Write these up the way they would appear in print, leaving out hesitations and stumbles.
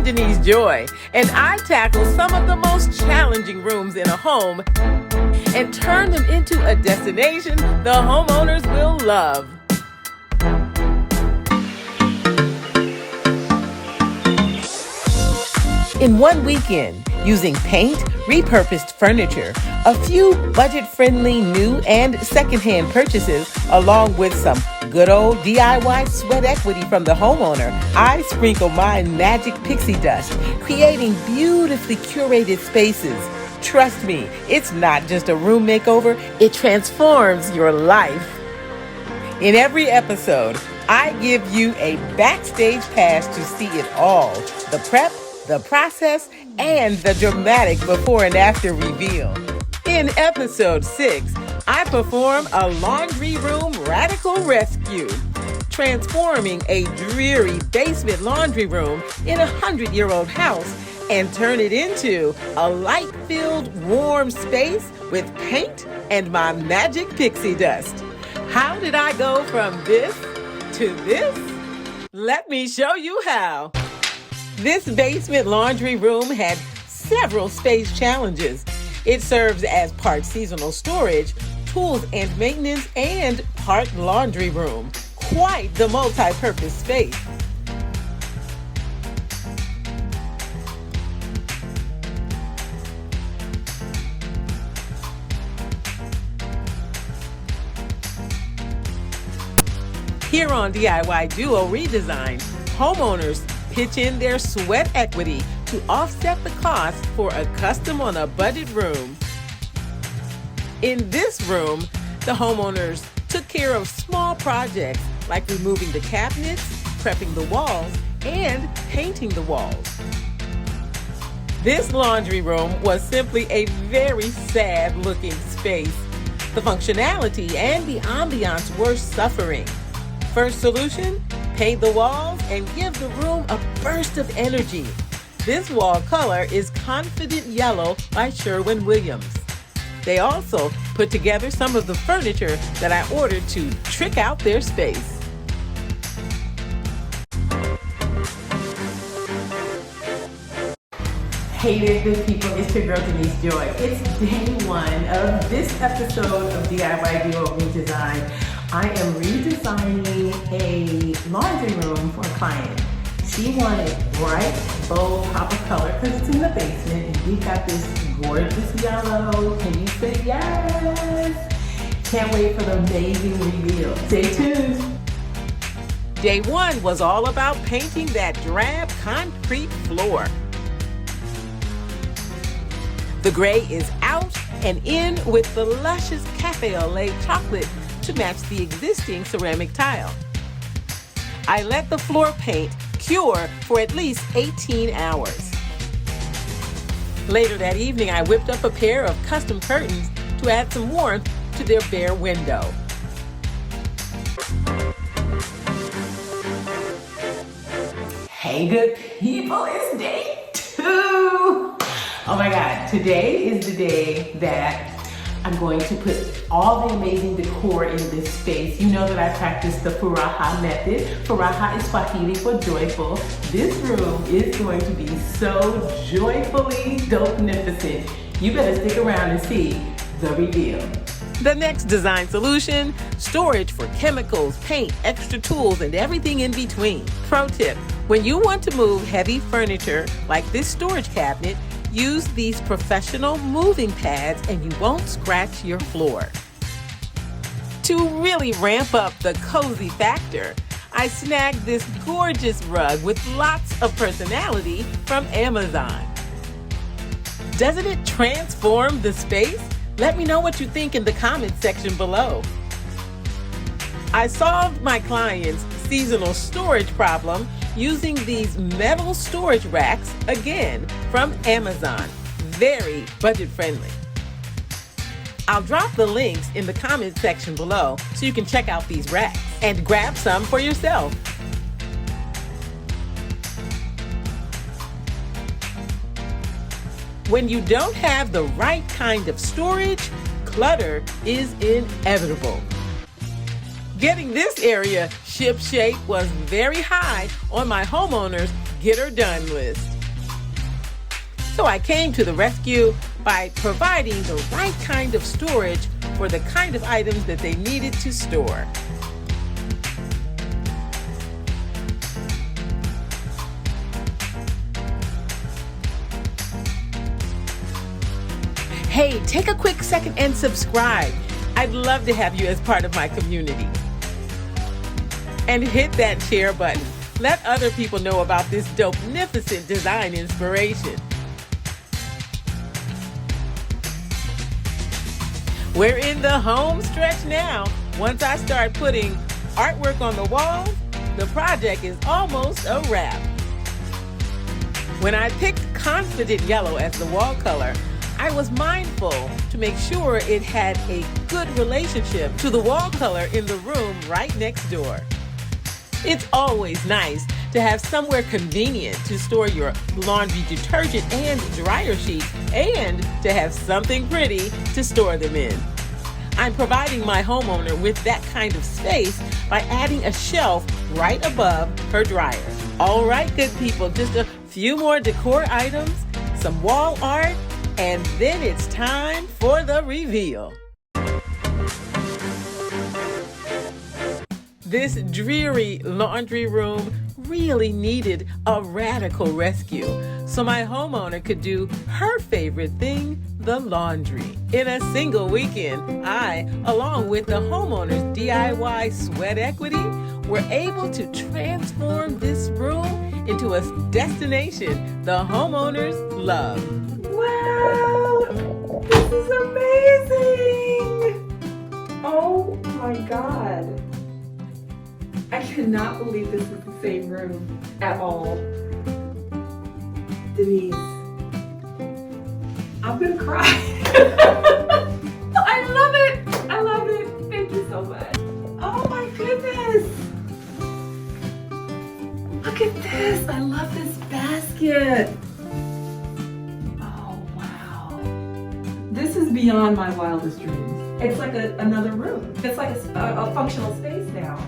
Denise Joy, and I tackle some of the most challenging rooms in a home and turn them into a destination the homeowners will love. In one weekend, using paint, repurposed furniture, a few budget-friendly new and secondhand purchases, along with some good old DIY sweat equity from the homeowner, I sprinkle my magic pixie dust, creating beautifully curated spaces. Trust me, it's not just a room makeover, it transforms your life. In every episode, I give you a backstage pass to see it all. The prep, the process, and the dramatic before and after reveal. In episode 6, I perform a laundry room radical rescue, transforming a dreary basement laundry room in a 100-year-old house and turn it into a light-filled, warm space with paint and my magic pixie dust. How did I go from this to this? Let me show you how. This basement laundry room had several space challenges. It serves as part seasonal storage, tools and maintenance, and part laundry room. Quite the multi-purpose space. Here on DIY DUO Redesign, homeowners pitch in their sweat equity to offset the cost for a custom-on-a-budget room. In this room, the homeowners took care of small projects like removing the cabinets, prepping the walls, and painting the walls. This laundry room was simply a very sad-looking space. The functionality and the ambiance were suffering. First solution? Paint the walls and give the room a burst of energy. This wall color is Confident Yellow by Sherwin Williams. They also put together some of the furniture that I ordered to trick out their space. Hey there, good people. It's your girl Denise Joy. It's day 1 of this episode of DIY DUO Redesign. I am redesigning a laundry room for a client. She wanted bright, bold pop of color because it's in the basement and we got this gorgeous yellow. Can you say yes? Can't wait for the amazing reveal. Stay tuned. Day 1 was all about painting that drab concrete floor. The gray is out and in with the luscious cafe au lait chocolate to match the existing ceramic tile. I let the floor paint cure for at least 18 hours. Later that evening, I whipped up a pair of custom curtains to add some warmth to their bare window. Hey good people, it's day 2. Oh my God, today is the day that I'm going to put all the amazing decor in this space. You know that I practice the Furaha method. Furaha is Swahili for joyful. This room is going to be so joyfully dope-nificent. You better stick around and see the reveal. The next design solution, storage for chemicals, paint, extra tools, and everything in between. Pro tip, when you want to move heavy furniture like this storage cabinet, use these professional moving pads and you won't scratch your floor. To really ramp up the cozy factor, I snagged this gorgeous rug with lots of personality from Amazon. Doesn't it transform the space? Let me know what you think in the comments section below. I solved my client's seasonal storage problem using these metal storage racks, again, from Amazon. Very budget friendly. I'll drop the links in the comments section below so you can check out these racks and grab some for yourself. When you don't have the right kind of storage, clutter is inevitable. Getting this area shipshape was very high on my homeowner's get her done list. So I came to the rescue by providing the right kind of storage for the kind of items that they needed to store. Hey, take a quick second and subscribe. I'd love to have you as part of my community. And hit that share button. Let other people know about this dope-nificent design inspiration. We're in the home stretch now. Once I start putting artwork on the walls, the project is almost a wrap. When I picked Confident Yellow as the wall color, I was mindful to make sure it had a good relationship to the wall color in the room right next door. It's always nice to have somewhere convenient to store your laundry detergent and dryer sheets, and to have something pretty to store them in. I'm providing my homeowner with that kind of space by adding a shelf right above her dryer. All right, good people, just a few more decor items, some wall art, and then it's time for the reveal. This dreary laundry room really needed a radical rescue, so my homeowner could do her favorite thing, the laundry. In a single weekend, I, along with the homeowner's DIY sweat equity, were able to transform this room into a destination the homeowners love. Wow, this is amazing! Oh my God. I cannot believe this is the same room at all. Denise, I'm gonna cry. I love it! I love it! Thank you so much. Oh my goodness! Look at this! I love this basket! This is beyond my wildest dreams. It's like another room. It's like a functional space now.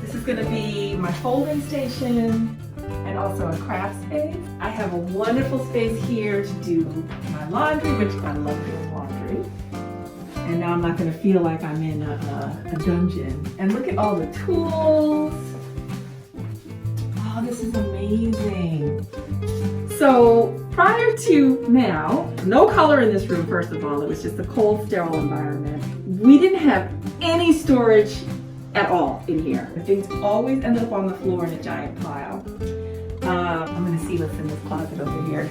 This is gonna be my folding station and also a craft space. I have a wonderful space here to do my laundry, which I love doing laundry. And now I'm not gonna feel like I'm in a dungeon. And look at all the tools. Oh, this is amazing. So prior to now, no color in this room, first of all. It was just a cold, sterile environment. We didn't have any storage at all in here. Things always ended up on the floor in a giant pile. I'm gonna see what's in this closet over here.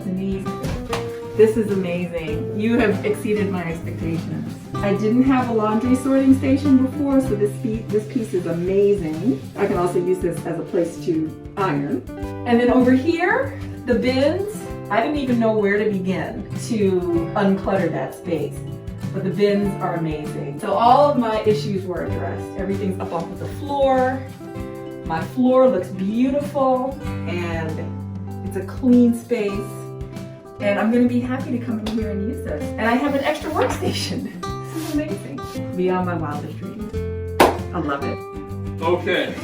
Denise, this is amazing. You have exceeded my expectations. I didn't have a laundry sorting station before, so this piece is amazing. I can also use this as a place to iron. And then over here, the bins, I didn't even know where to begin to unclutter that space. But the bins are amazing. So all of my issues were addressed. Everything's up off of the floor. My floor looks beautiful, and it's a clean space. And I'm gonna be happy to come in here and use this. And I have an extra workstation. This is amazing. Beyond my wildest dreams. I love it. Okay.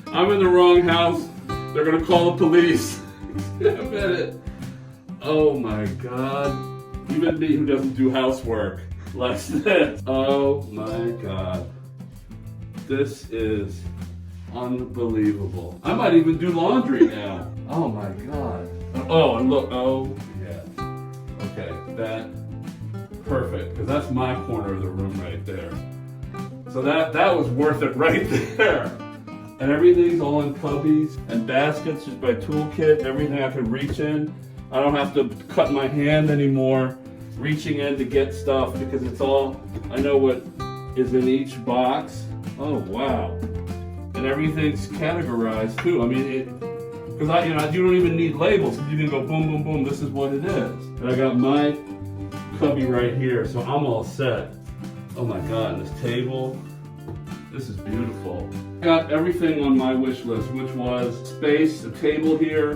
I'm in the wrong house. They're gonna call the police. I bet it. Oh my God. Even me who doesn't do housework likes this. Oh my God. This is unbelievable. I might even do laundry now. Oh my God. Oh, and look, oh yeah. Okay, that, perfect, because that's my corner of the room right there. So that was worth it right there. And everything's all in cubbies and baskets, just by toolkit, everything I can reach in. I don't have to cut my hand anymore, reaching in to get stuff, because it's all, I know what is in each box. Oh wow. And everything's categorized too. I mean, because you don't even need labels. You can go boom, boom, boom. This is what it is. And I got my cubby right here, so I'm all set. Oh my God, and this table. This is beautiful. I got everything on my wish list, which was space, a table here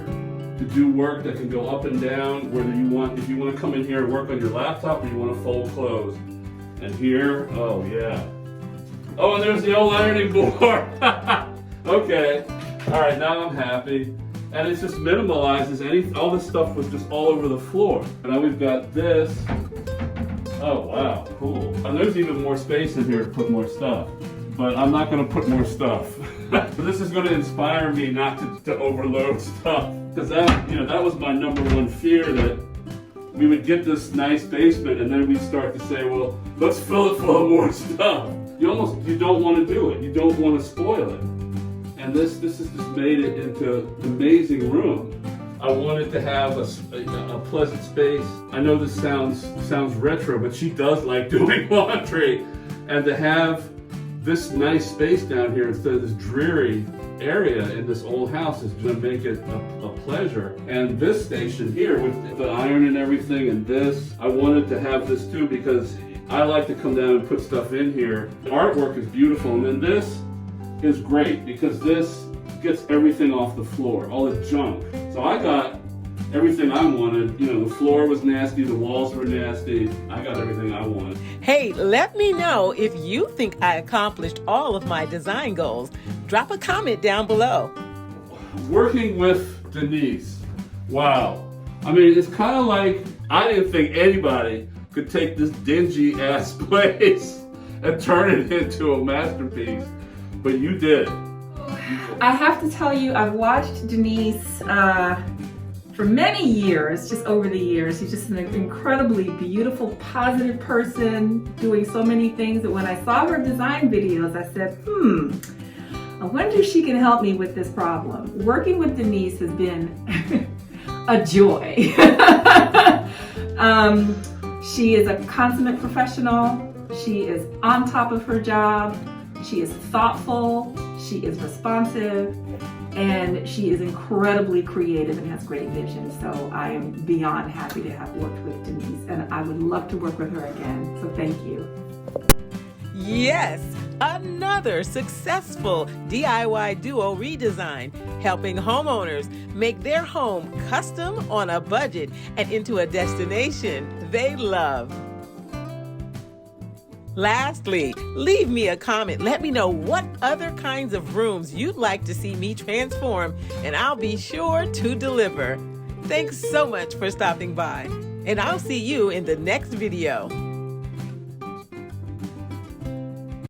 to do work that can go up and down, whether you want, if you want to come in here and work on your laptop or you want to fold clothes. And here, oh yeah. Oh, and there's the old ironing board. Okay. All right, now I'm happy. And it just minimalizes all this stuff was just all over the floor. And now we've got this. Oh, wow, cool. And there's even more space in here to put more stuff. But I'm not gonna put more stuff. This is gonna inspire me not to overload stuff. Because that was my #1 fear, that we would get this nice basement and then we'd start to say, well, let's fill it full of more stuff. You don't want to do it. You don't want to spoil it. And this has just made it into an amazing room. I wanted to have a pleasant space. I know this sounds retro, but she does like doing laundry. And to have this nice space down here instead of this dreary area in this old house is going to make it a pleasure. And this station here with the iron and everything, and this, I wanted to have this too because I like to come down and put stuff in here. The artwork is beautiful, and then this is great because this gets everything off the floor, all the junk. So I got everything I wanted. The floor was nasty, the walls were nasty. I got everything I wanted. Hey, let me know if you think I accomplished all of my design goals. Drop a comment down below. Working with Denise, wow. I mean, it's kind of like I didn't think anybody could take this dingy ass place and turn it into a masterpiece, but you did. I have to tell you, I've watched Denise for many years, just over the years. She's just an incredibly beautiful, positive person, doing so many things that when I saw her design videos, I said, I wonder if she can help me with this problem. Working with Denise has been a joy. She is a consummate professional. She is on top of her job. She is thoughtful. She is responsive. And she is incredibly creative and has great vision. So I am beyond happy to have worked with Denise, and I would love to work with her again. So thank you. Yes, another successful DIY duo redesign, helping homeowners make their home custom on a budget and into a destination they love. Lastly, leave me a comment. Let me know what other kinds of rooms you'd like to see me transform, and I'll be sure to deliver. Thanks so much for stopping by, and I'll see you in the next video.